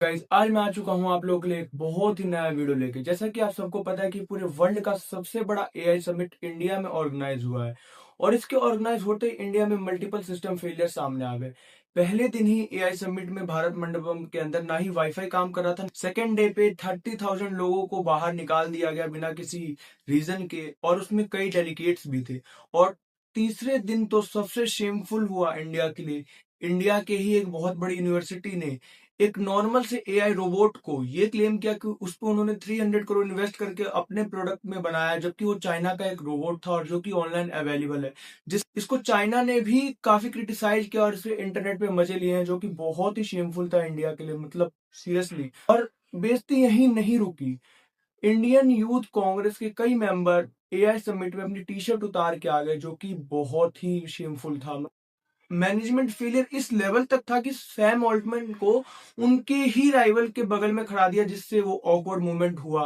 Guys, आज मैं आ चुका हूँ आप लोगों के लिए एक बहुत ही नया वीडियो लेके। जैसा कि आप सबको पता है कि पूरे वर्ल्ड का सबसे बड़ा एआई समिट इंडिया में ऑर्गेनाइज हुआ है और इसके ऑर्गेनाइज होते ही इंडिया में मल्टीपल सिस्टम फेलियर सामने आ गए। पहले दिन ही एआई समिट में भारत मंडपम के अंदर ना ही वाईफाई काम कर रहा था। सेकेंड डे पे 30,000 लोगों को बाहर निकाल दिया गया बिना किसी रीजन के, और उसमें कई डेलीगेट्स भी थे। और तीसरे दिन तो सबसे शेमफुल हुआ इंडिया के लिए। इंडिया के ही एक बहुत बड़ी यूनिवर्सिटी ने एक नॉर्मल से एआई रोबोट को ये क्लेम किया कि उस पर उन्होंने 300 करोड़ इन्वेस्ट करके अपने प्रोडक्ट में बनाया, जबकि वो चाइना का एक रोबोट था और जो कि ऑनलाइन अवेलेबल है। जिस इसको चाइना ने भी काफी क्रिटिसाइज किया और इसे इंटरनेट पे मजे लिए हैं, जो कि बहुत ही शेमफुल था इंडिया के लिए, मतलब सीरियसली। और बेइज्जती यही नहीं रुकी। इंडियन यूथ कांग्रेस के कई मेंबर एआई समिट में अपनी टी शर्ट उतार के आ गए, जो कि बहुत ही शेमफुल था। मैनेजमेंट फेलियर इस लेवल तक था कि सैम ऑल्टमैन को उनके ही राइवल के बगल में खड़ा दिया, जिससे वो ऑकवर्ड मूवमेंट हुआ।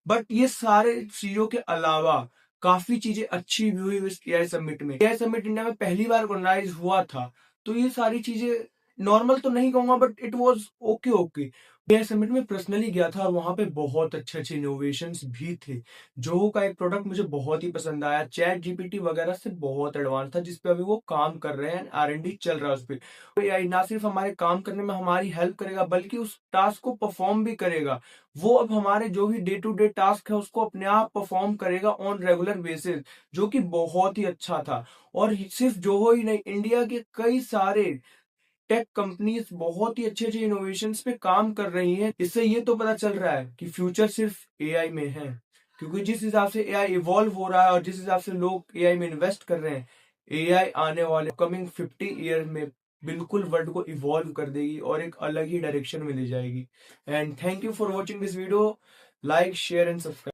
बट ये सारे चीजों के अलावा काफी चीजें अच्छी भी हुई इस एआई समिट में। एआई समिट इंडिया में पहली बार ऑर्गेनाइज हुआ था, तो ये सारी चीजें नॉर्मल तो नहीं कहूंगा, but it was okay okay. AI summit में पर्सनली गया था और वहां पे बहुत अच्छे अच्छे इनोवेशंस भी थे। जोहो का एक प्रोडक्ट मुझे बहुत ही पसंद आया, चैट जीपीटी वगैरह से बहुत एडवांस था, जिसपे अभी वो काम कर रहे हैं, आर&डी चल रहा है उस पर। एआई ना सिर्फ हमारे काम करने में हमारी हेल्प करेगा, बल्कि उस टास्क को परफॉर्म भी करेगा। वो अब हमारे जो भी डे टू डे टास्क है उसको अपने आप परफॉर्म करेगा ऑन रेगुलर बेसिस, जो कि बहुत ही अच्छा था। और सिर्फ जोहो ही नहीं, इंडिया के कई सारे टेक कंपनीज बहुत ही अच्छे अच्छे इनोवेशंस पे काम कर रही हैं। इससे ये तो पता चल रहा है कि फ्यूचर सिर्फ एआई में है, क्योंकि जिस हिसाब से एआई इवॉल्व हो रहा है और जिस हिसाब से लोग एआई में इन्वेस्ट कर रहे हैं, एआई आने वाले कमिंग 50 ईयर में बिल्कुल वर्ल्ड को इवॉल्व कर देगी और एक अलग ही डायरेक्शन में ले जाएगी। And thank you for watching this video. Like, share and subscribe.